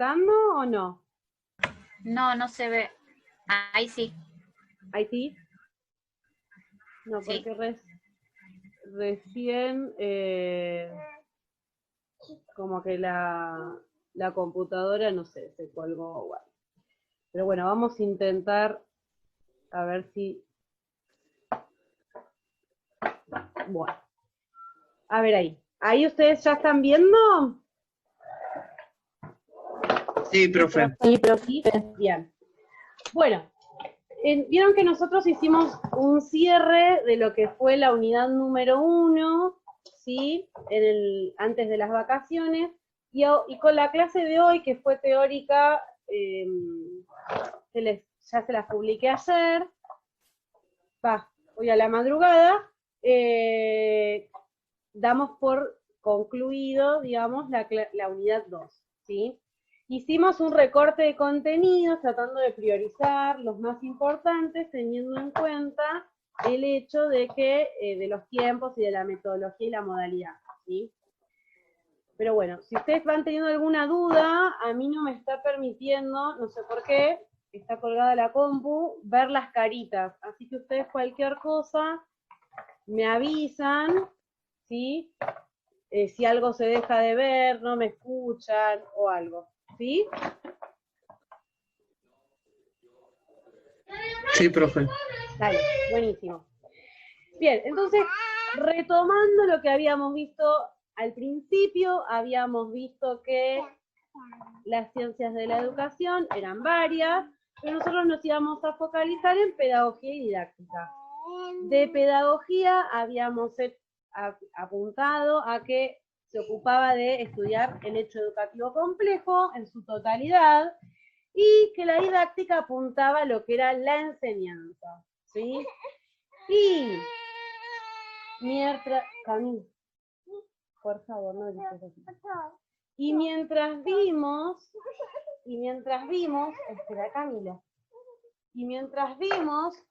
proyectando o no? No, no se ve. Ahí sí. ¿Ahí sí? No, Sí. porque recién como que la computadora, no sé, se colgó. Bueno. Pero bueno, vamos a intentar a ver si... Bueno. A ver ahí. ¿Ahí ustedes ya están viendo? Sí, profe. Sí, profe. Bien. Bueno, vieron que nosotros hicimos un cierre de lo que fue la unidad número 1, ¿sí? Antes de las vacaciones, y con la clase de hoy, que fue teórica, ya se las publiqué ayer, hoy a la madrugada, damos por concluido, digamos, la unidad 2, ¿sí? Hicimos un recorte de contenidos tratando de priorizar los más importantes, teniendo en cuenta el hecho de que, de los tiempos y de la metodología y la modalidad, ¿sí? Pero bueno, si ustedes van teniendo alguna duda, a mí no me está permitiendo, no sé por qué, está colgada la compu, ver las caritas. Así que ustedes cualquier cosa me avisan, ¿sí? Si algo se deja de ver, no me escuchan o algo, ¿sí? Sí, profe. Dale, buenísimo. Bien, entonces, retomando lo que habíamos visto al principio, habíamos visto que las ciencias de la educación eran varias, pero nosotros nos íbamos a focalizar en pedagogía y didáctica. De pedagogía habíamos apuntado a que se ocupaba de estudiar el hecho educativo complejo en su totalidad y que la didáctica apuntaba a lo que era la enseñanza, ¿sí? Y mientras... Camila, por favor, no dices así. Y mientras vimos, espera Camila, y mientras vimos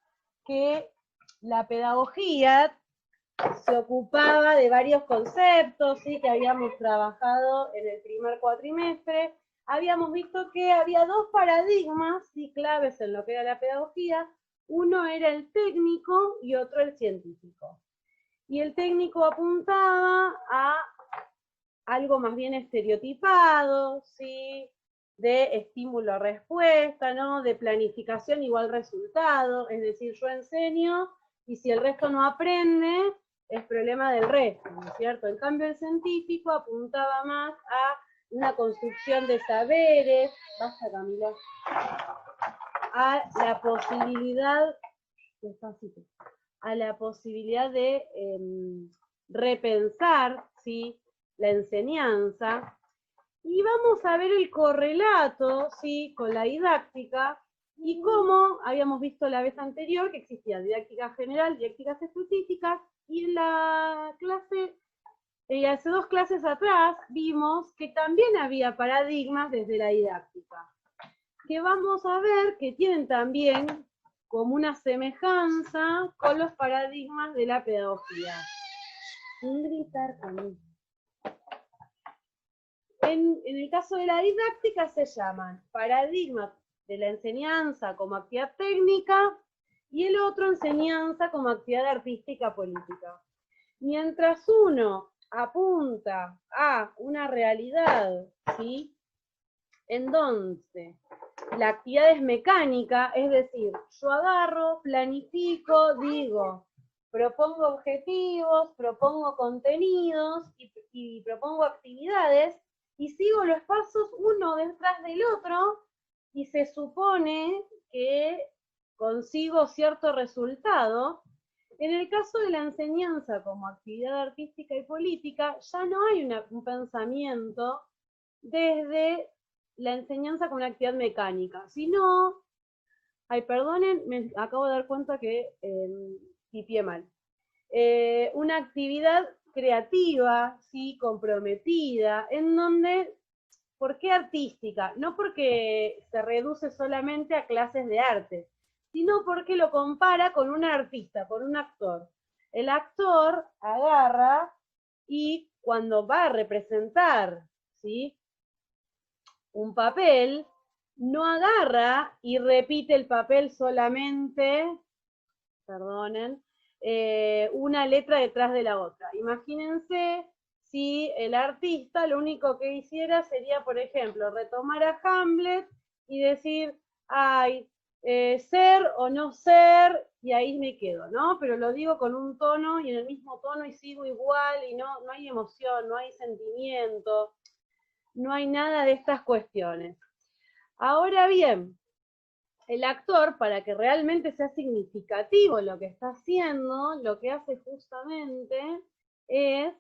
que la pedagogía se ocupaba de varios conceptos, ¿sí? Que habíamos trabajado en el primer cuatrimestre, habíamos visto que había dos paradigmas, ¿sí? Claves en lo que era la pedagogía. Uno era el técnico y otro el científico. Y el técnico apuntaba a algo más bien estereotipado, ¿sí? De estímulo-respuesta, ¿no? De planificación igual resultado, es decir, yo enseño y si el resto no aprende, es problema del resto, ¿no es cierto? En cambio, el científico apuntaba más a una construcción de saberes, basta Camila, a la posibilidad, despacito, a la posibilidad de repensar, ¿sí? La enseñanza, y vamos a ver el correlato, ¿sí? Con la didáctica, y cómo habíamos visto la vez anterior que existía didáctica general, didácticas específicas, y en la clase, hace 2 clases atrás, vimos que también había paradigmas desde la didáctica, que vamos a ver que tienen también como una semejanza con los paradigmas de la pedagogía. Sin gritar conmigo. En el caso de la didáctica se llaman paradigmas de la enseñanza como actividad técnica y el otro enseñanza como actividad artística política. Mientras uno apunta a una realidad, ¿sí? En donde la actividad es mecánica, es decir, yo agarro, planifico, digo, propongo objetivos, propongo contenidos y propongo actividades, y sigo los pasos uno detrás del otro, y se supone que consigo cierto resultado. En el caso de la enseñanza como actividad artística y política, ya no hay un pensamiento desde la enseñanza como una actividad mecánica, sino, ay, perdonen, me acabo de dar cuenta que tipié mal. Una actividad creativa, ¿sí? Comprometida, en donde, ¿por qué artística? No porque se reduce solamente a clases de arte, sino porque lo compara con un artista, con un actor. El actor agarra y cuando va a representar, ¿sí? un papel, no agarra y repite el papel solamente, perdonen, una letra detrás de la otra. Imagínense si el artista lo único que hiciera sería, por ejemplo, retomar a Hamlet y decir, ay, ser o no ser, y ahí me quedo, ¿no? Pero lo digo con un tono y en el mismo tono y sigo igual y no hay emoción, no hay sentimiento, no hay nada de estas cuestiones. Ahora bien, el actor, para que realmente sea significativo lo que está haciendo, lo que hace justamente es...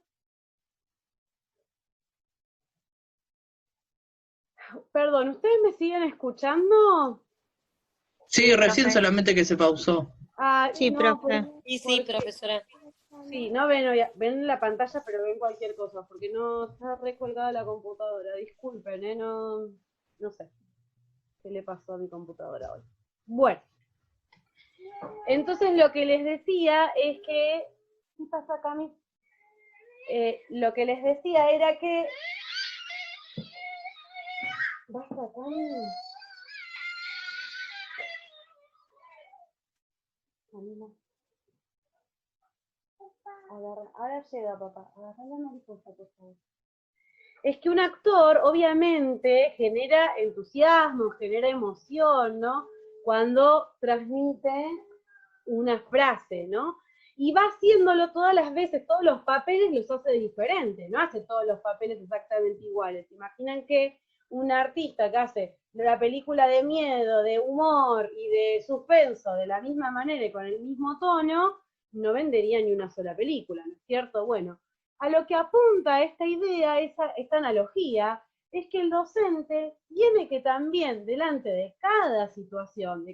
Perdón, ¿ustedes me siguen escuchando? Sí, recién profe. solamente que se pausó. Ah, Sí, no, profe. Y sí, profesora. sí, no ven, ven la pantalla, pero ven cualquier cosa, porque no está recolgada la computadora. Disculpen, no sé qué le pasó a mi computadora hoy. Bueno, entonces lo que les decía es que... ¿Qué pasa, Cami? Lo que les decía era que... Basta, Cami. Camila. Ahora llega, papá. Agarra la mariposa, por favor. Es que un actor, obviamente, genera entusiasmo, genera emoción, ¿no? Cuando transmite una frase, ¿no? Y va haciéndolo todas las veces, todos los papeles los hace diferentes, no hace todos los papeles exactamente iguales. Imaginan que un artista que hace la película de miedo, de humor y de suspenso de la misma manera y con el mismo tono, no vendería ni una sola película, ¿no es cierto? Bueno, a lo que apunta esta idea, esta analogía, es que el docente tiene que también, delante de cada situación,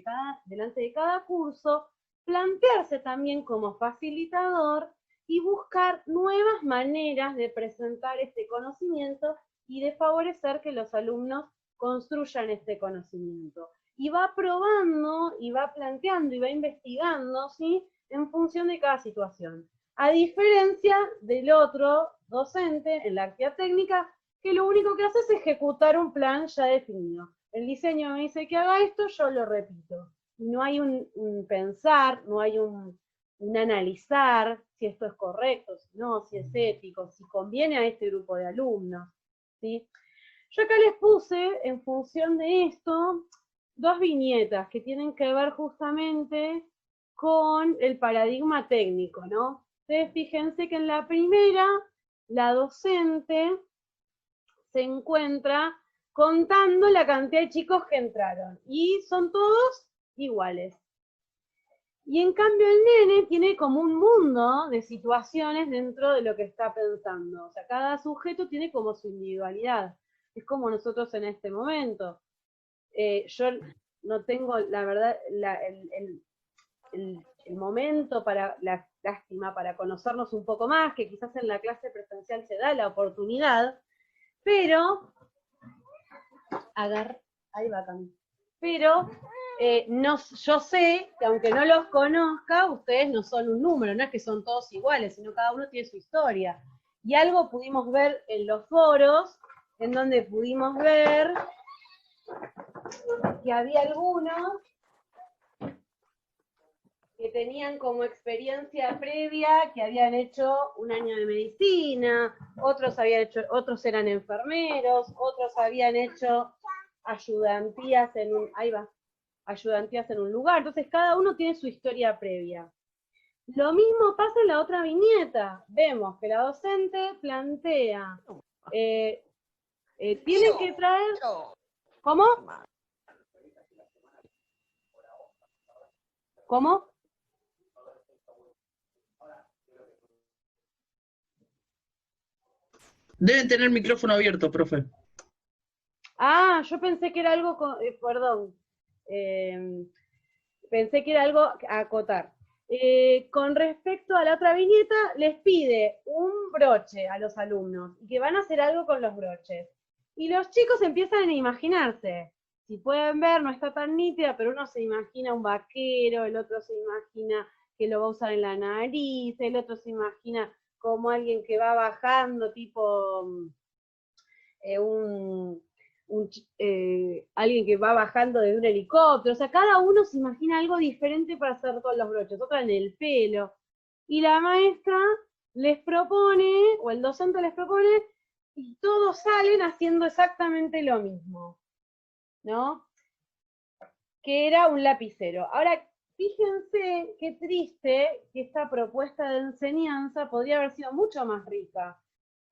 delante de cada curso, plantearse también como facilitador y buscar nuevas maneras de presentar este conocimiento y de favorecer que los alumnos construyan este conocimiento. Y va probando, y va planteando, y va investigando, ¿sí? En función de cada situación. A diferencia del otro docente en la actividad técnica, que lo único que hace es ejecutar un plan ya definido. El diseño me dice que haga esto, yo lo repito. No hay un pensar, no hay un analizar si esto es correcto, si no, si es ético, si conviene a este grupo de alumnos, ¿sí? Yo acá les puse, en función de esto, dos viñetas que tienen que ver justamente con el paradigma técnico, ¿no? Ustedes fíjense que en la primera, la docente se encuentra contando la cantidad de chicos que entraron, y son todos iguales. Y en cambio el nene tiene como un mundo de situaciones dentro de lo que está pensando. O sea, cada sujeto tiene como su individualidad. Es como nosotros en este momento. Yo no tengo, la verdad, el momento para, la lástima, para conocernos un poco más, que quizás en la clase presencial se da la oportunidad, pero, ahí va Cami, pero no, yo sé que aunque no los conozca, ustedes no son un número, no es que son todos iguales, sino cada uno tiene su historia. Y algo pudimos ver en los foros, en donde pudimos ver que había algunos que tenían como experiencia previa que habían hecho un año de medicina, otros eran enfermeros, otros habían hecho ayudantías ayudantías en un lugar. Entonces cada uno tiene su historia previa. Lo mismo pasa en la otra viñeta. Vemos que la docente plantea, tienen que traer... ¿Cómo? ¿Cómo? Deben tener micrófono abierto, profe. Ah, yo pensé que era algo, perdón, pensé que era algo a acotar. Con respecto a la otra viñeta, les pide un broche a los alumnos y que van a hacer algo con los broches. Y los chicos empiezan a imaginarse. Si pueden ver, no está tan nítida, pero uno se imagina un vaquero, el otro se imagina que lo va a usar en la nariz, el otro se imagina como alguien que va bajando, tipo alguien que va bajando desde un helicóptero, o sea, cada uno se imagina algo diferente para hacer con los broches, otra en el pelo, y la maestra les propone, o el docente les propone, y todos salen haciendo exactamente lo mismo, ¿no? Que era un lapicero. Ahora, fíjense qué triste que esta propuesta de enseñanza podría haber sido mucho más rica.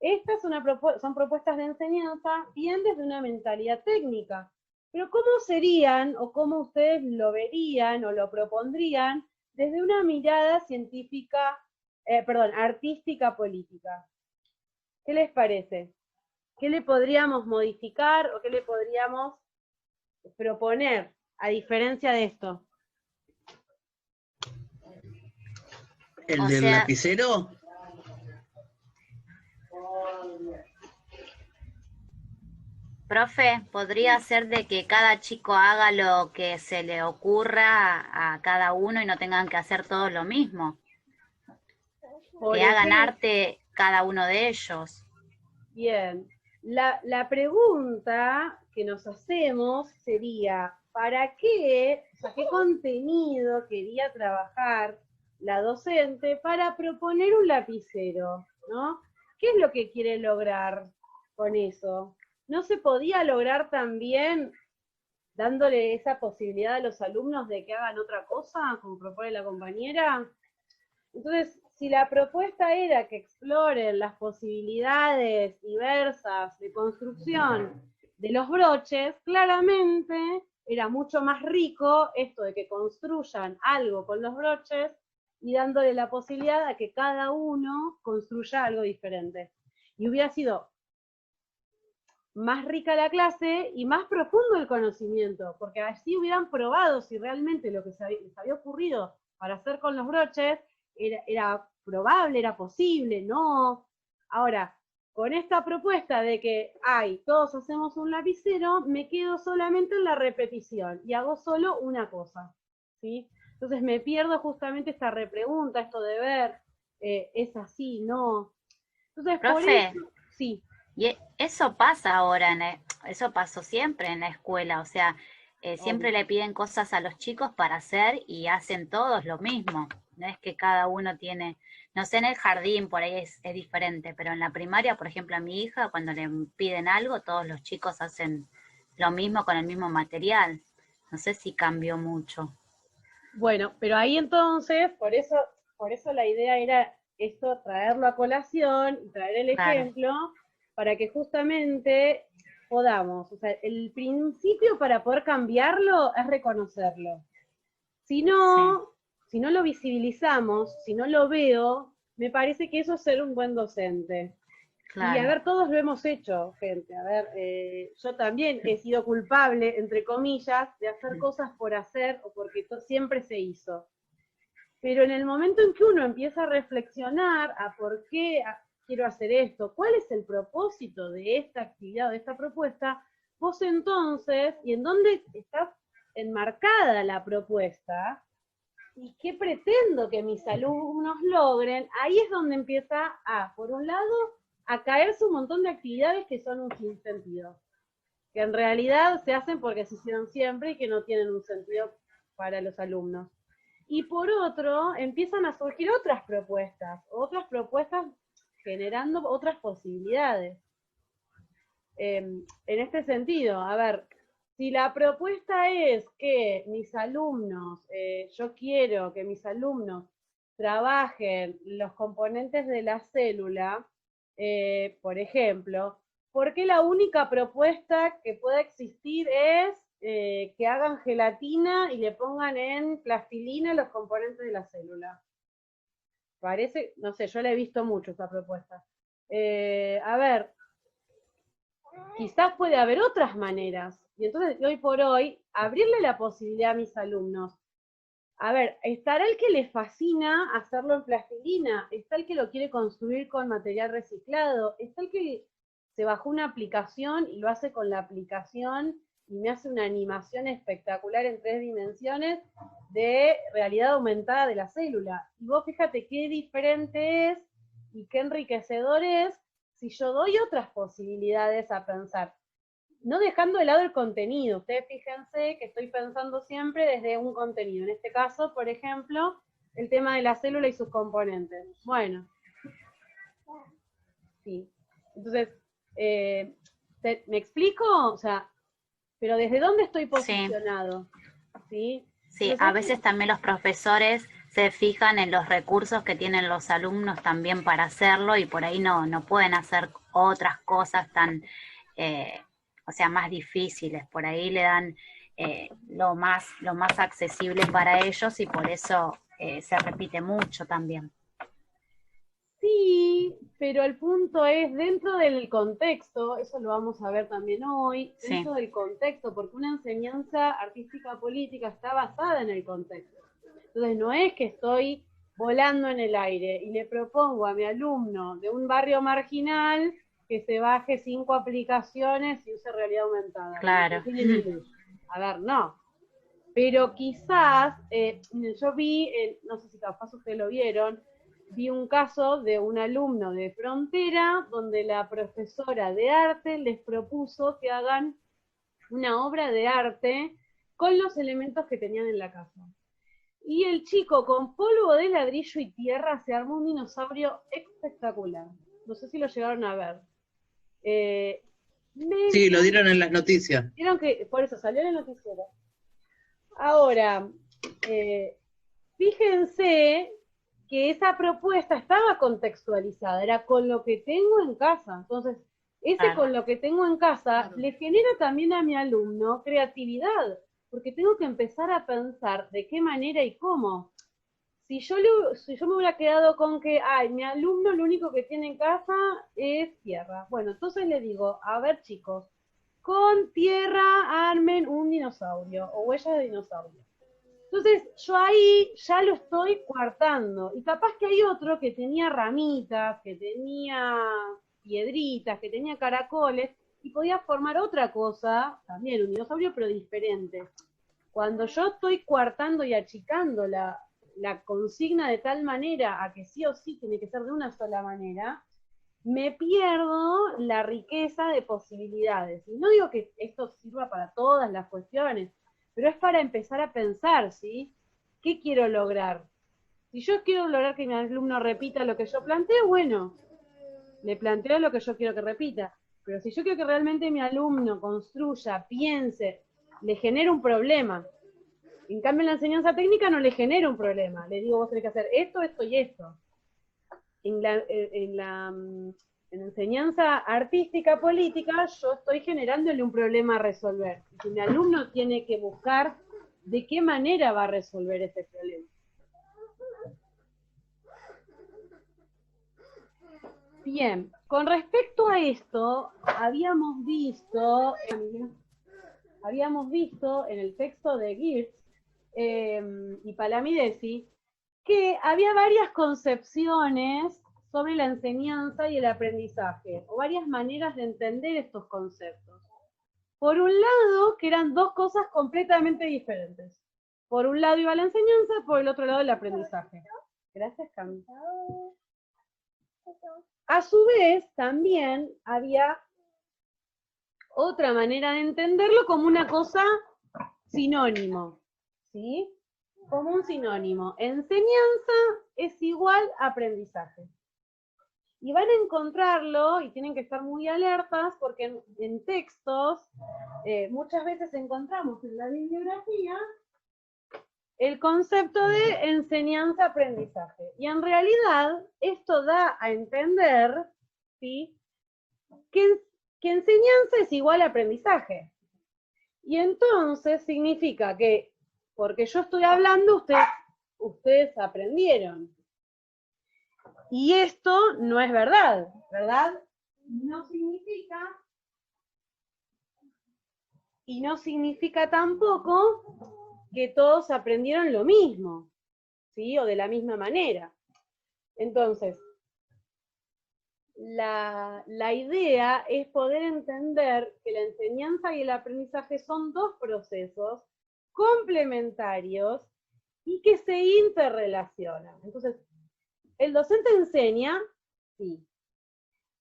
Estas son propuestas de enseñanza bien desde una mentalidad técnica. Pero ¿cómo serían o cómo ustedes lo verían o lo propondrían desde una mirada científica, artística política? ¿Qué les parece? ¿Qué le podríamos modificar o qué le podríamos proponer a diferencia de esto? ¿El O del sea, lapicero? profe, podría ser de que cada chico haga lo que se le ocurra a cada uno y no tengan que hacer todos lo mismo. Por Que hagan ejemplo, arte cada uno de ellos. bien, la pregunta que nos hacemos sería, ¿para qué, o sea, qué contenido quería trabajar la docente para proponer un lapicero, ¿no? ¿Qué es lo que quiere lograr con eso? ¿No se podía lograr también dándole esa posibilidad a los alumnos de que hagan otra cosa, como propone la compañera? Entonces, si la propuesta era que exploren las posibilidades diversas de construcción de los broches, claramente era mucho más rico esto de que construyan algo con los broches y dándole la posibilidad a que cada uno construya algo diferente. Y hubiera sido más rica la clase y más profundo el conocimiento, porque así hubieran probado si realmente lo que les había ocurrido para hacer con los broches era probable, era posible, no. Ahora, con esta propuesta de que, todos hacemos un lapicero, me quedo solamente en la repetición y hago solo una cosa, ¿sí? Entonces me pierdo justamente esta repregunta, esto de ver, es así, no. Entonces, por Profe, eso, sí. y eso pasa ahora, eso pasó siempre en la escuela, o sea, siempre Obvio. le piden cosas a los chicos para hacer y hacen todos lo mismo. No es que cada uno tiene, no sé, en el jardín por ahí es diferente, pero en la primaria, por ejemplo, a mi hija, cuando le piden algo, todos los chicos hacen lo mismo con el mismo material. No sé si cambió mucho. Bueno, pero ahí entonces, por eso la idea era esto, traerlo a colación y traer el Claro, ejemplo para que justamente podamos, o sea, el principio para poder cambiarlo es reconocerlo. Si sí, no, si no lo visibilizamos, si no lo veo, me parece que eso es ser un buen docente. Y a claro. ver, todos lo hemos hecho, gente. A ver, yo también he sido culpable, entre comillas, de hacer cosas por hacer o porque siempre se hizo. Pero en el momento en que uno empieza a reflexionar a por qué quiero hacer esto, cuál es el propósito de esta actividad o de esta propuesta, vos entonces, y en dónde está enmarcada la propuesta, y qué pretendo que mis alumnos logren, ahí es donde empieza por un lado, a caerse un montón de actividades que son un sinsentido, que en realidad se hacen porque se hicieron siempre y que no tienen un sentido para los alumnos. Y por otro, empiezan a surgir otras propuestas generando otras posibilidades. En este sentido, a ver, si la propuesta es que mis alumnos, yo quiero que mis alumnos trabajen los componentes de la célula, por ejemplo, ¿por qué la única propuesta que pueda existir es que hagan gelatina y le pongan en plastilina los componentes de la célula? Parece, no sé, yo le he visto mucho esa propuesta. A ver, quizás puede haber otras maneras. Y entonces, hoy por hoy, abrirle la posibilidad a mis alumnos. A ver, estará el que le fascina hacerlo en plastilina, está el que lo quiere construir con material reciclado, está el que se bajó una aplicación y lo hace con la aplicación y me hace una animación espectacular en 3 dimensiones de realidad aumentada de la célula. Y vos fíjate qué diferente es y qué enriquecedor es si yo doy otras posibilidades a pensar. no dejando de lado el contenido. Ustedes fíjense que estoy pensando siempre desde un contenido. En este caso, por ejemplo, el tema de la célula y sus componentes. Bueno, sí. Entonces, ¿me explico? O sea, pero ¿desde dónde estoy posicionado? ¿Sí? Sí, Entonces, a veces también los profesores se fijan en los recursos que tienen los alumnos también para hacerlo y por ahí no pueden hacer otras cosas tan, o sea, más difíciles. Por ahí le dan lo más accesible para ellos y por eso se repite mucho también. sí, pero el punto es dentro del contexto, eso lo vamos a ver también hoy, dentro del contexto, porque una enseñanza artística política está basada en el contexto. Entonces no es que estoy volando en el aire y le propongo a mi alumno de un barrio marginal que se baje 5 aplicaciones y use realidad aumentada. Claro. A ver, no. Pero quizás, yo vi, no sé si capaz ustedes lo vieron, vi un caso de un alumno de Frontera donde la profesora de arte les propuso que hagan una obra de arte con los elementos que tenían en la casa. Y el chico con polvo de ladrillo y tierra se armó un dinosaurio espectacular. No sé si lo llegaron a ver. Sí, lo dieron en las noticias. Vieron que, por eso salió en el noticiero. Ahora, fíjense que esa propuesta estaba contextualizada, era con lo que tengo en casa. Entonces, con lo que tengo en casa le genera también a mi alumno creatividad, porque tengo que empezar a pensar de qué manera y cómo. Si yo me hubiera quedado con que, mi alumno lo único que tiene en casa es tierra. Bueno, entonces le digo, a ver chicos, con tierra armen un dinosaurio o huellas de dinosaurio. Entonces, yo ahí ya lo estoy coartando. Y capaz que hay otro que tenía ramitas, que tenía piedritas, que tenía caracoles, y podía formar otra cosa, también un dinosaurio, pero diferente. Cuando yo estoy coartando y achicando la consigna de tal manera a que sí o sí tiene que ser de una sola manera, me pierdo la riqueza de posibilidades. Y no digo que esto sirva para todas las cuestiones, pero es para empezar a pensar, ¿sí? ¿Qué quiero lograr? Si yo quiero lograr que mi alumno repita lo que yo planteo, bueno, le planteo lo que yo quiero que repita. Pero si yo quiero que realmente mi alumno construya, piense, le genere un problema. En cambio, en la enseñanza técnica no le genera un problema. Le digo, vos tenés que hacer esto, esto y esto. En la enseñanza artística política, yo estoy generándole un problema a resolver. Y mi alumno tiene que buscar de qué manera va a resolver ese problema. Bien, con respecto a esto, habíamos visto en el texto de Geertz y Palamidesi que había varias concepciones sobre la enseñanza y el aprendizaje, o varias maneras de entender estos conceptos. Por un lado, que eran dos cosas completamente diferentes. Por un lado iba la enseñanza, por el otro lado el aprendizaje. Gracias, Cami. A su vez, también había otra manera de entenderlo como una cosa sinónimo, ¿sí? Como un sinónimo. Enseñanza es igual a aprendizaje. Y van a encontrarlo, y tienen que estar muy alertas, porque en textos muchas veces encontramos en la bibliografía el concepto de enseñanza-aprendizaje. Y en realidad esto da a entender, ¿sí?, que enseñanza es igual a aprendizaje. Y entonces significa que porque yo estoy hablando, ustedes aprendieron. Y esto no es verdad, ¿verdad? No significa tampoco que todos aprendieron lo mismo, ¿sí? O de la misma manera. Entonces, la idea es poder entender que la enseñanza y el aprendizaje son dos procesos complementarios y que se interrelacionan. Entonces, el docente enseña, sí.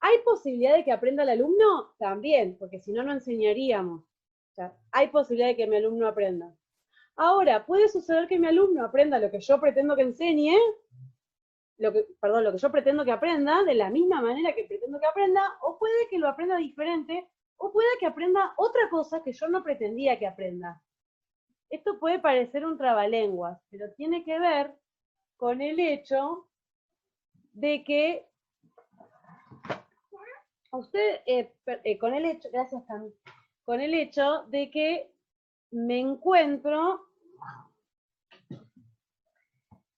¿Hay posibilidad de que aprenda el alumno? También, porque si no, no enseñaríamos. O sea, hay posibilidad de que mi alumno aprenda. Ahora, puede suceder que mi alumno aprenda lo que yo pretendo que enseñe, lo que yo pretendo que aprenda, de la misma manera que pretendo que aprenda, o puede que lo aprenda diferente, o puede que aprenda otra cosa que yo no pretendía que aprenda. Esto puede parecer un trabalenguas, pero tiene que ver con el hecho de que con el hecho, gracias Cami, con el hecho de que me encuentro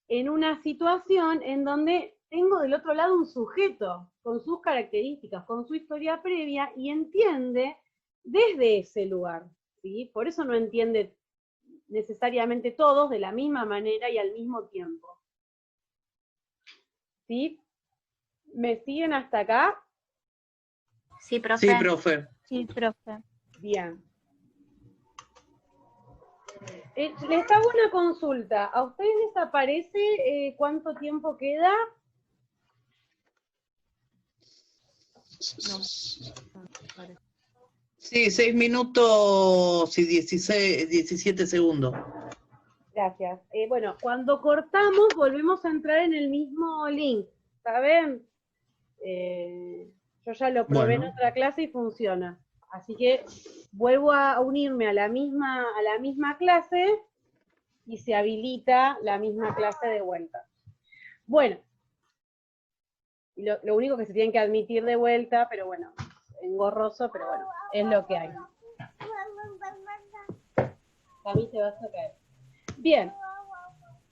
en una situación en donde tengo del otro lado un sujeto con sus características, con su historia previa y entiende desde ese lugar, ¿sí? Por eso no entiende necesariamente todos de la misma manera y al mismo tiempo. ¿Sí? ¿Me siguen hasta acá? Sí, profe. Sí, profe. Sí, profe. Bien. Les hago una consulta. ¿A ustedes les aparece cuánto tiempo queda? No. Sí, 6 minutos y 17 segundos. Gracias. Bueno, cuando cortamos volvemos a entrar en el mismo link, ¿saben? Yo ya lo probé en otra clase y funciona. Así que vuelvo a unirme a la misma clase y se habilita la misma clase de vuelta. Bueno, lo único que se tienen que admitir de vuelta, pero bueno, engorroso, pero bueno, es lo que hay. A mí te vas a caer. Bien.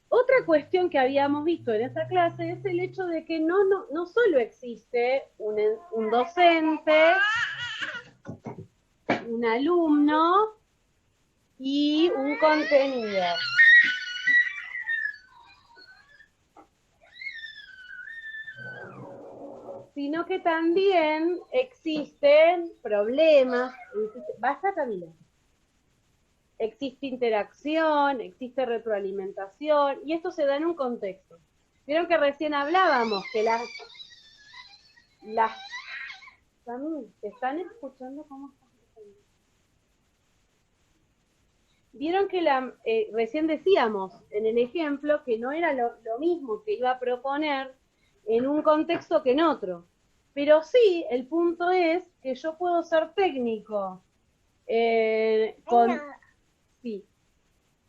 Otra cuestión que habíamos visto en esa clase es el hecho de que no solo existe un docente, un alumno y un contenido. Sino que también existen problemas, basta Camila. Existe interacción, existe retroalimentación, y esto se da en un contexto. Vieron que recién hablábamos que Camila, ¿te están escuchando? ¿Cómo estás escuchando? Vieron que recién decíamos en el ejemplo que no era lo mismo que iba a proponer en un contexto que en otro. Pero sí, el punto es que yo puedo ser técnico sí,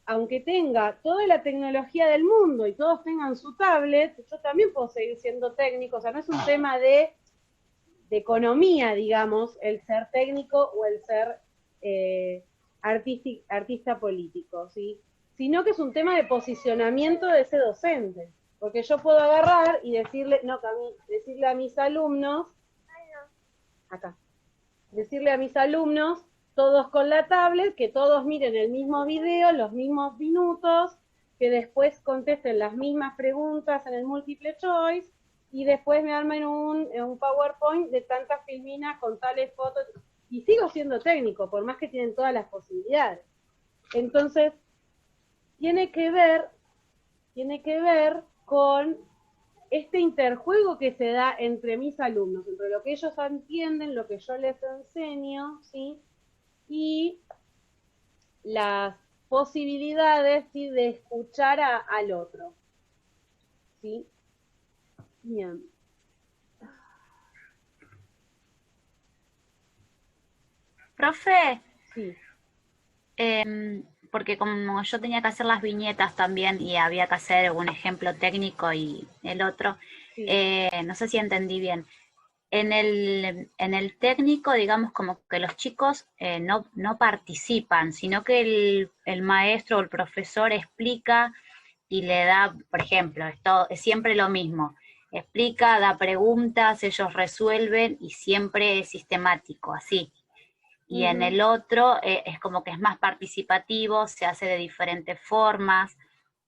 aunque tenga toda la tecnología del mundo y todos tengan su tablet, yo también puedo seguir siendo técnico. O sea, no es un tema de economía, digamos, el ser técnico o el ser artista político, ¿sí? Sino que es un tema de posicionamiento de ese docente. Porque yo puedo agarrar y decirle a mis alumnos, decirle a mis alumnos, todos con la tablet, que todos miren el mismo video, los mismos minutos, que después contesten las mismas preguntas en el multiple choice, y después me armen un PowerPoint de tantas filminas con tales fotos, y sigo siendo técnico, por más que tienen todas las posibilidades. Entonces, tiene que ver con este interjuego que se da entre mis alumnos, entre lo que ellos entienden, lo que yo les enseño, ¿sí? Y las posibilidades, ¿sí?, de escuchar al otro. ¿Sí? Bien. Profe, Sí. porque como yo tenía que hacer las viñetas también y había que hacer un ejemplo técnico y el otro, Sí. No sé si entendí bien. En el técnico, digamos, como que los chicos no participan, sino que el maestro o el profesor explica y le da, por ejemplo, esto es siempre lo mismo, explica, da preguntas, ellos resuelven y siempre es sistemático, así. Y en el otro es como que es más participativo, se hace de diferentes formas,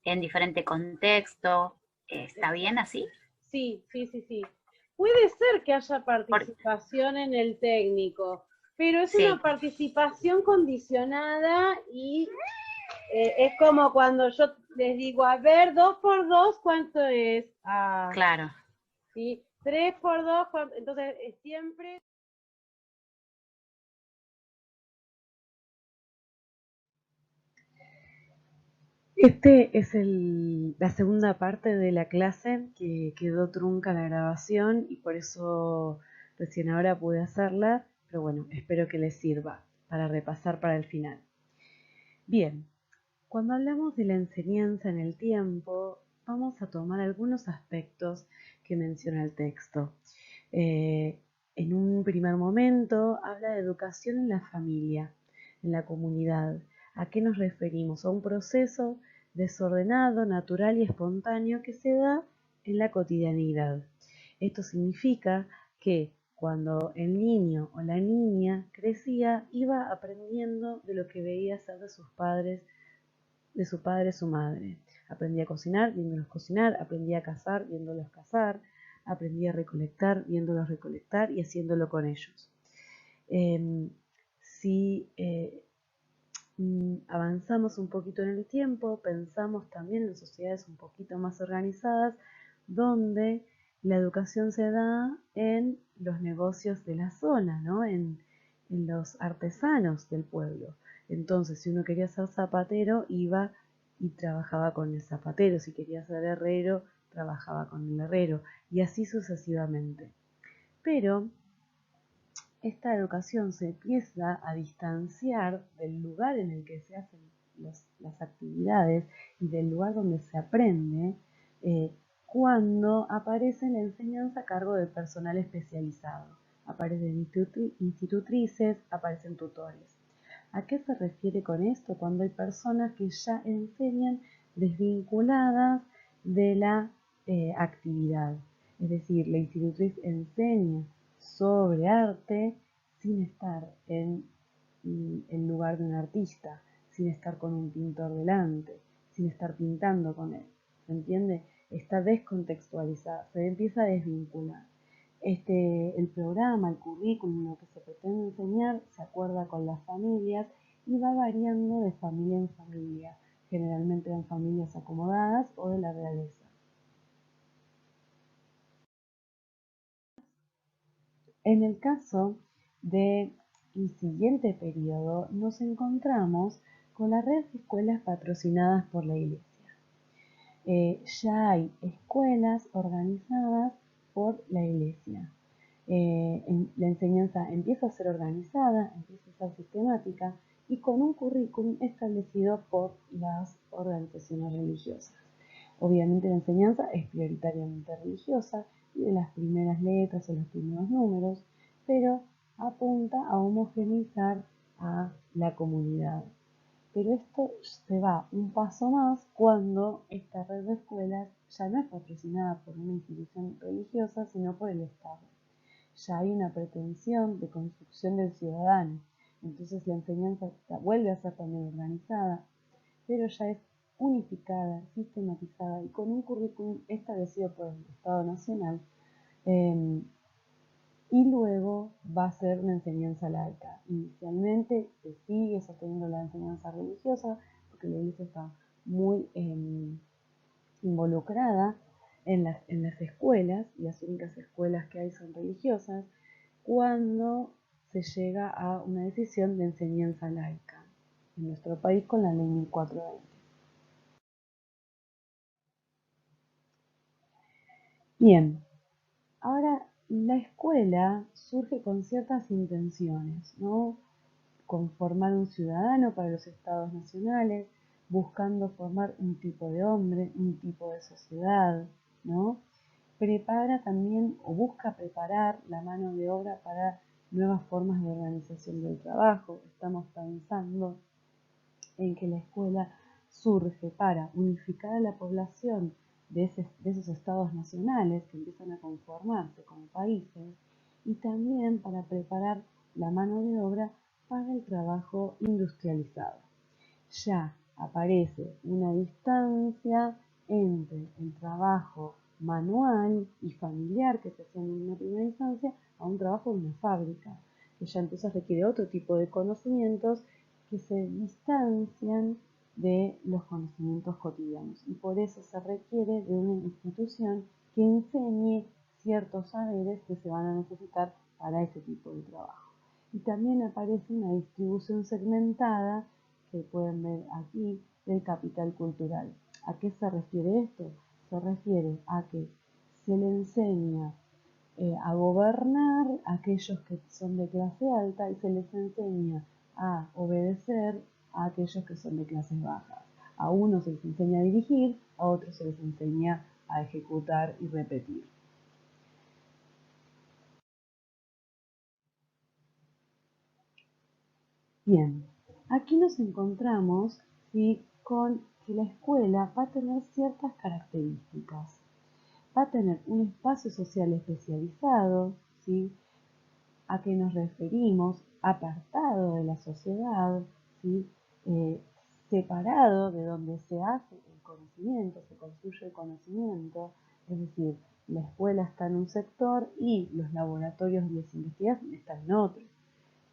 en diferente contexto. ¿Está bien así? Sí. Puede ser que haya participación en el técnico, pero es una participación condicionada y es como cuando yo les digo, a ver, 2 por 2, ¿cuánto es? Claro. ¿Sí? 3 por 2, entonces es siempre... Este es la segunda parte de la clase que quedó trunca la grabación y por eso recién ahora pude hacerla, pero bueno, espero que les sirva para repasar para el final. Bien, cuando hablamos de la enseñanza en el tiempo, vamos a tomar algunos aspectos que menciona el texto. En un primer momento habla de educación en la familia, en la comunidad. ¿A qué nos referimos? A un proceso desordenado, natural y espontáneo que se da en la cotidianidad. Esto significa que cuando el niño o la niña crecía, iba aprendiendo de lo que veía hacer de sus padres, de su padre, su madre. Aprendía a cocinar, viéndolos cocinar, aprendía a cazar, viéndolos cazar, aprendía a recolectar, viéndolos recolectar y haciéndolo con ellos. Si avanzamos un poquito en el tiempo, pensamos también en sociedades un poquito más organizadas, donde la educación se da en los negocios de la zona, ¿no? en los artesanos del pueblo. Entonces, si uno quería ser zapatero, iba y trabajaba con el zapatero. Si quería ser herrero, trabajaba con el herrero. Y así sucesivamente. Pero esta educación se empieza a distanciar del lugar en el que se hacen las actividades y del lugar donde se aprende cuando aparece la enseñanza a cargo del personal especializado. Aparecen institutrices, aparecen tutores. ¿A qué se refiere con esto? Cuando hay personas que ya enseñan desvinculadas de la actividad. Es decir, la institutriz enseña sobre arte sin estar en el lugar de un artista, sin estar con un pintor delante, sin estar pintando con él. ¿Se entiende? Está descontextualizada, se empieza a desvincular. El programa, el currículum, lo que se pretende enseñar, se acuerda con las familias y va variando de familia en familia, generalmente en familias acomodadas o de la realeza. En el caso del siguiente periodo, nos encontramos con la red de escuelas patrocinadas por la Iglesia. Ya hay escuelas organizadas por la Iglesia. La enseñanza empieza a ser organizada, empieza a ser sistemática y con un currículum establecido por las organizaciones religiosas. Obviamente la enseñanza es prioritariamente religiosa y de las primeras letras o los primeros números, pero apunta a homogeneizar a la comunidad. Pero esto se va un paso más cuando esta red de escuelas ya no es patrocinada por una institución religiosa, sino por el Estado. Ya hay una pretensión de construcción del ciudadano. Entonces la enseñanza vuelve a ser también organizada, pero ya es unificada, sistematizada y con un currículum establecido por el Estado Nacional, y luego va a ser una enseñanza laica. Inicialmente se sigue sosteniendo la enseñanza religiosa porque la Iglesia está muy involucrada en las escuelas, y las únicas escuelas que hay son religiosas, cuando se llega a una decisión de enseñanza laica en nuestro país con la ley 1420. Bien, ahora la escuela surge con ciertas intenciones, ¿no? Conformar un ciudadano para los estados nacionales, buscando formar un tipo de hombre, un tipo de sociedad, ¿no? Prepara también o busca preparar la mano de obra para nuevas formas de organización del trabajo. Estamos pensando en que la escuela surge para unificar a la población de esos estados nacionales que empiezan a conformarse como países y también para preparar la mano de obra para el trabajo industrializado. Ya aparece una distancia entre el trabajo manual y familiar que se hacía en una primera instancia a un trabajo en una fábrica, que ya entonces requiere otro tipo de conocimientos que se distancian de los conocimientos cotidianos y por eso se requiere de una institución que enseñe ciertos saberes que se van a necesitar para ese tipo de trabajo. Y también aparece una distribución segmentada que pueden ver aquí del capital cultural. ¿A qué se refiere esto? Se refiere a que se le enseña a gobernar a aquellos que son de clase alta y se les enseña a obedecer a aquellos que son de clases bajas. A unos se les enseña a dirigir, a otros se les enseña a ejecutar y repetir. Bien, aquí nos encontramos, ¿sí?, con que la escuela va a tener ciertas características. Va a tener un espacio social especializado, ¿sí?, a qué nos referimos, apartado de la sociedad, ¿sí?, separado de donde se hace el conocimiento, se construye el conocimiento, es decir, la escuela está en un sector y los laboratorios de investigación están en otro,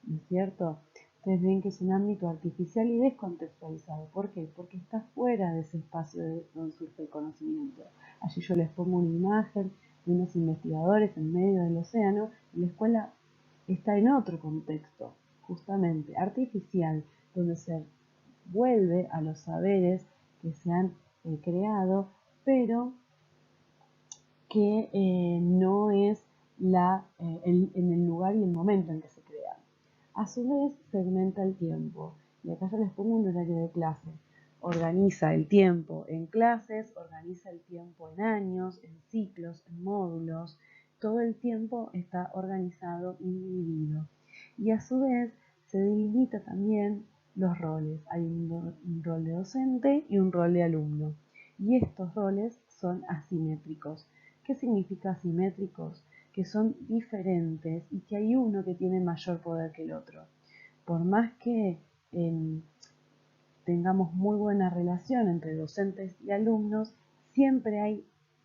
¿no es cierto? Ustedes ven que es un ámbito artificial y descontextualizado. ¿Por qué? Porque está fuera de ese espacio donde surge el conocimiento. Allí yo les pongo una imagen de unos investigadores en medio del océano y la escuela está en otro contexto, justamente artificial, donde se vuelve a los saberes que se han creado, pero que no es en el lugar y el momento en que se crea. A su vez, segmenta el tiempo. Y acá yo les pongo un horario de clase. Organiza el tiempo en clases, organiza el tiempo en años, en ciclos, en módulos. Todo el tiempo está organizado y dividido. Y a su vez, se delimita también los roles. Hay un rol de docente y un rol de alumno. Y estos roles son asimétricos. ¿Qué significa asimétricos? Que son diferentes y que hay uno que tiene mayor poder que el otro. Por más que tengamos muy buena relación entre docentes y alumnos, siempre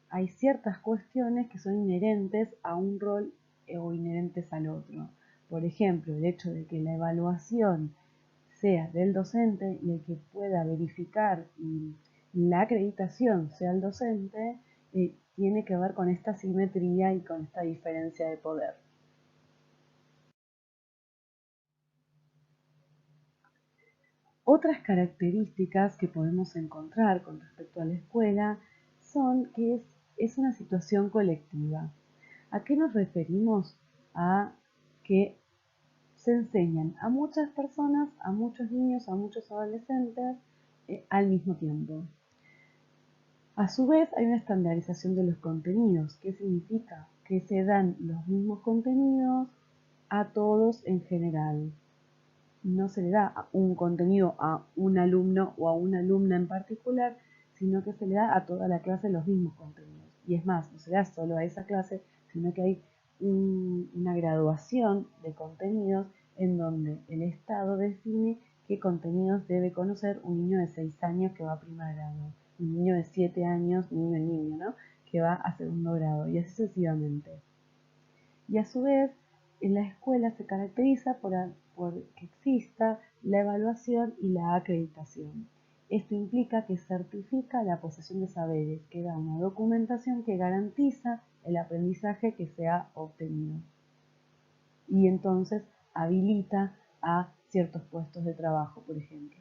hay ciertas cuestiones que son inherentes a un rol o inherentes al otro. Por ejemplo, el hecho de que la evaluación sea del docente y el que pueda verificar y la acreditación sea el docente, tiene que ver con esta simetría y con esta diferencia de poder. Otras características que podemos encontrar con respecto a la escuela son que es una situación colectiva. ¿A qué nos referimos? A que se enseñan a muchas personas, a muchos niños, a muchos adolescentes al mismo tiempo. A su vez, hay una estandarización de los contenidos. ¿Qué significa? Que se dan los mismos contenidos a todos en general. No se le da un contenido a un alumno o a una alumna en particular, sino que se le da a toda la clase los mismos contenidos. Y es más, no se da solo a esa clase, sino que hay una graduación de contenidos en donde el Estado define qué contenidos debe conocer un niño de 6 años que va a primer grado, un niño de 7 años, niño, ¿no?, que va a segundo grado, y así sucesivamente. Y a su vez, en la escuela se caracteriza por que exista la evaluación y la acreditación. Esto implica que certifica la posesión de saberes, que da una documentación que garantiza el aprendizaje que se ha obtenido. Y entonces habilita a ciertos puestos de trabajo, por ejemplo.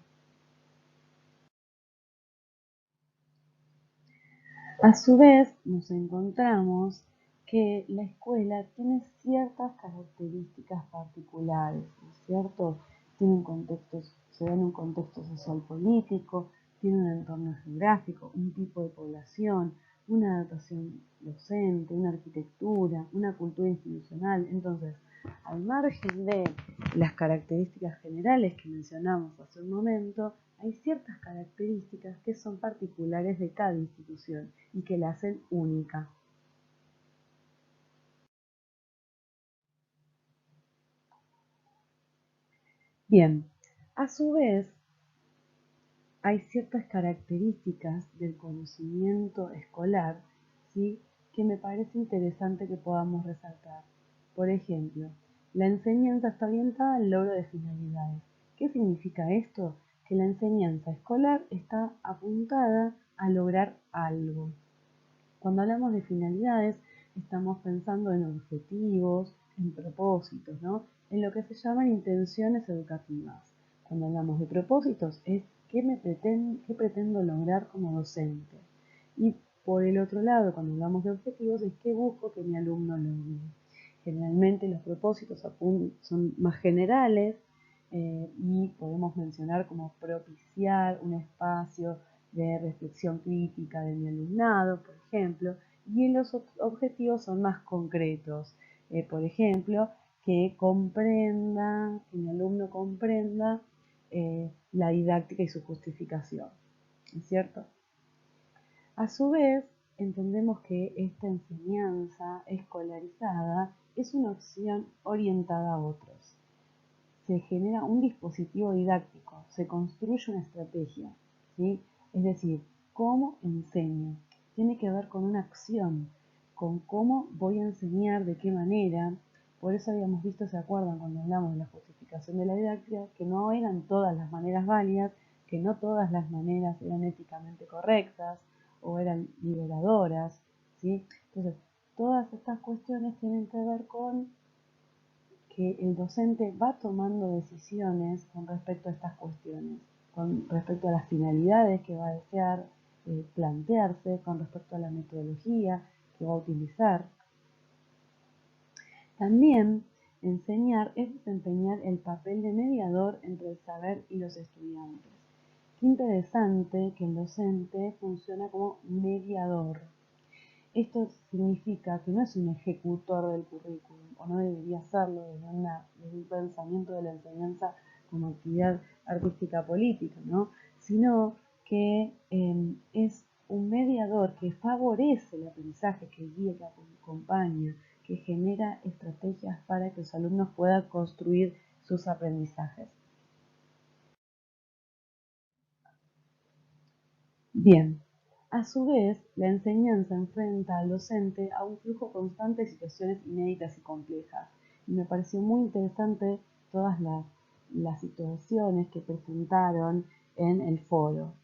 A su vez, nos encontramos que la escuela tiene ciertas características particulares, ¿no es cierto? Se da en un contexto social político, tiene un entorno geográfico, un tipo de población, una adaptación docente, una arquitectura, una cultura institucional. Entonces, al margen de las características generales que mencionamos hace un momento, hay ciertas características que son particulares de cada institución y que la hacen única. Bien, a su vez, hay ciertas características del conocimiento escolar, ¿sí?, que me parece interesante que podamos resaltar. Por ejemplo, la enseñanza está orientada al logro de finalidades. ¿Qué significa esto? Que la enseñanza escolar está apuntada a lograr algo. Cuando hablamos de finalidades, estamos pensando en objetivos, en propósitos, ¿no? En lo que se llaman intenciones educativas. Cuando hablamos de propósitos es qué pretendo lograr como docente. Y por el otro lado, cuando hablamos de objetivos, es qué busco que mi alumno logre. Generalmente los propósitos son más generales y podemos mencionar como propiciar un espacio de reflexión crítica de mi alumnado, por ejemplo, y los objetivos son más concretos. Por ejemplo, que mi alumno comprenda la didáctica y su justificación, ¿es cierto? A su vez, entendemos que esta enseñanza escolarizada es una opción orientada a otros. Se genera un dispositivo didáctico, se construye una estrategia, ¿sí? Es decir, ¿cómo enseño? Tiene que ver con una acción, con cómo voy a enseñar, de qué manera. Por eso habíamos visto, ¿se acuerdan cuando hablamos de la justificación de la didáctica? Que no eran todas las maneras válidas, que no todas las maneras eran éticamente correctas o eran liberadoras, ¿sí? Entonces, todas estas cuestiones tienen que ver con que el docente va tomando decisiones con respecto a estas cuestiones, con respecto a las finalidades que va a desear plantearse, con respecto a la metodología que va a utilizar. También enseñar es desempeñar el papel de mediador entre el saber y los estudiantes. Qué interesante que el docente funciona como mediador. Esto significa que no es un ejecutor del currículum, o no debería serlo desde un pensamiento de la enseñanza como actividad artística política, ¿no? Sino que es un mediador que favorece el aprendizaje, que guía, que acompaña, que genera estrategias para que los alumnos puedan construir sus aprendizajes. Bien. A su vez, la enseñanza enfrenta al docente a un flujo constante de situaciones inéditas y complejas. Y me pareció muy interesante todas las situaciones que presentaron en el foro,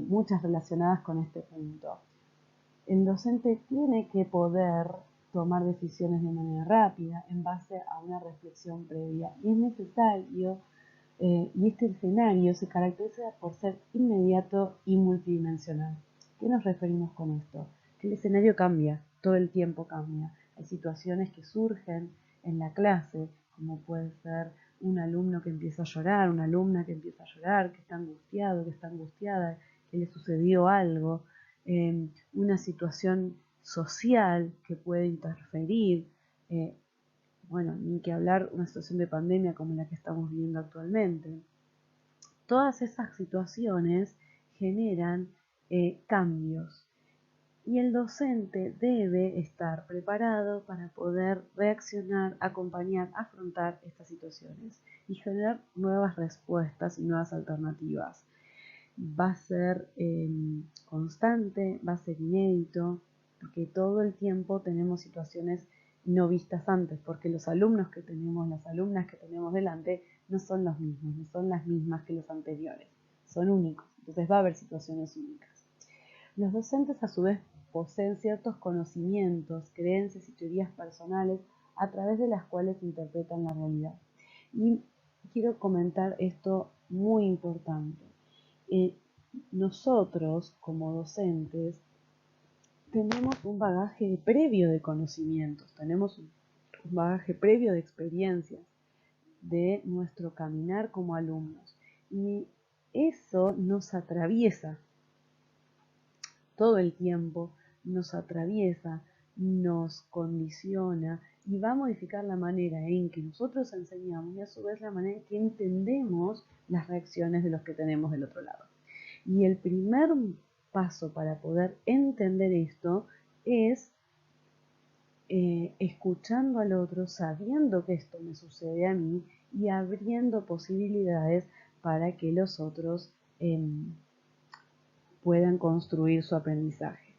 muchas relacionadas con este punto. El docente tiene que poder tomar decisiones de manera rápida en base a una reflexión previa y es necesario y este escenario se caracteriza por ser inmediato y multidimensional. ¿Qué nos referimos con esto? Que el escenario cambia, todo el tiempo cambia. Hay situaciones que surgen en la clase, como puede ser un alumno que empieza a llorar, una alumna que empieza a llorar, que está angustiado, que está angustiada, que le sucedió algo, una situación social que puede interferir, bueno, ni que hablar una situación de pandemia como la que estamos viviendo actualmente. Todas esas situaciones generan cambios y el docente debe estar preparado para poder reaccionar, acompañar, afrontar estas situaciones y generar nuevas respuestas y nuevas alternativas. Va a ser constante, va a ser inédito, porque todo el tiempo tenemos situaciones no vistas antes, porque los alumnos que tenemos, las alumnas que tenemos delante, no son los mismos, no son las mismas que los anteriores, son únicos, entonces va a haber situaciones únicas. Los docentes a su vez poseen ciertos conocimientos, creencias y teorías personales a través de las cuales interpretan la realidad. Y quiero comentar esto muy importante. Nosotros, como docentes, tenemos un bagaje previo de conocimientos, tenemos un bagaje previo de experiencias, de nuestro caminar como alumnos. Y eso nos atraviesa todo el tiempo, nos atraviesa, nos condiciona y va a modificar la manera en que nosotros enseñamos y a su vez la manera en que entendemos las reacciones de los que tenemos del otro lado. Y el primer paso para poder entender esto es escuchando al otro, sabiendo que esto me sucede a mí y abriendo posibilidades para que los otros puedan construir su aprendizaje.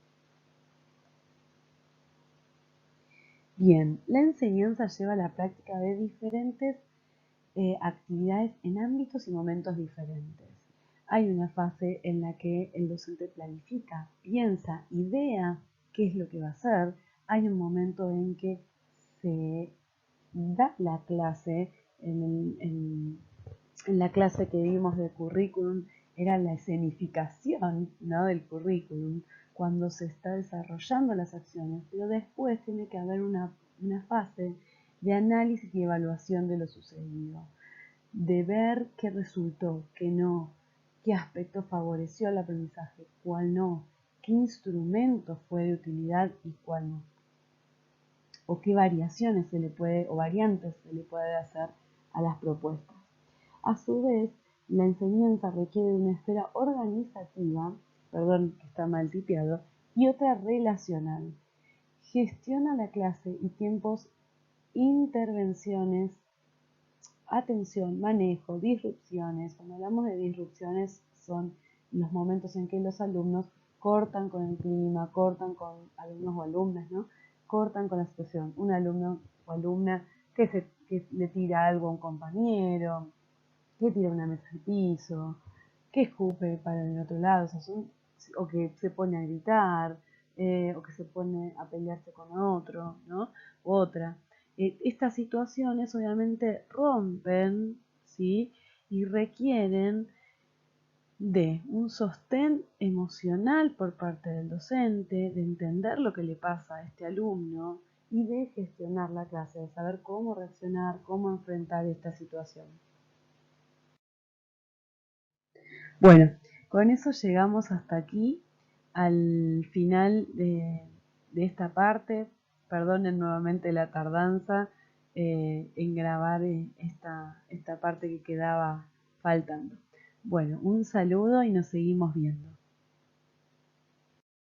Bien, la enseñanza lleva a la práctica de diferentes actividades en ámbitos y momentos diferentes. Hay una fase en la que el docente planifica, piensa, idea qué es lo que va a hacer. hay un momento en que se da la clase, en la clase que vimos de currículum, era la escenificación, ¿no?, del currículum, cuando se está desarrollando las acciones, pero después tiene que haber una fase de análisis y evaluación de lo sucedido, de ver qué resultó, qué no, qué aspecto favoreció el aprendizaje, cuál no, qué instrumento fue de utilidad y cuál no, o qué variaciones o variantes se le puede hacer a las propuestas. A su vez, la enseñanza requiere de una esfera organizativa, perdón que está mal tipeado, y otra relacional. Gestiona la clase y tiempos, intervenciones, atención, manejo, disrupciones. Cuando hablamos de disrupciones son los momentos en que los alumnos cortan con el clima, cortan con alumnos o alumnas, ¿no? Cortan con la situación. Un alumno o alumna que le tira algo a un compañero, que tira una mesa al piso, que escupe para el otro lado, o que se pone a gritar, o que se pone a pelearse con otro, ¿no? U otra. Estas situaciones obviamente rompen, ¿sí?, y requieren de un sostén emocional por parte del docente, de entender lo que le pasa a este alumno y de gestionar la clase, de saber cómo reaccionar, cómo enfrentar esta situación. Bueno, con eso llegamos hasta aquí, al final de esta parte. Perdonen nuevamente la tardanza en grabar esta parte que quedaba faltando. Bueno, un saludo y nos seguimos viendo.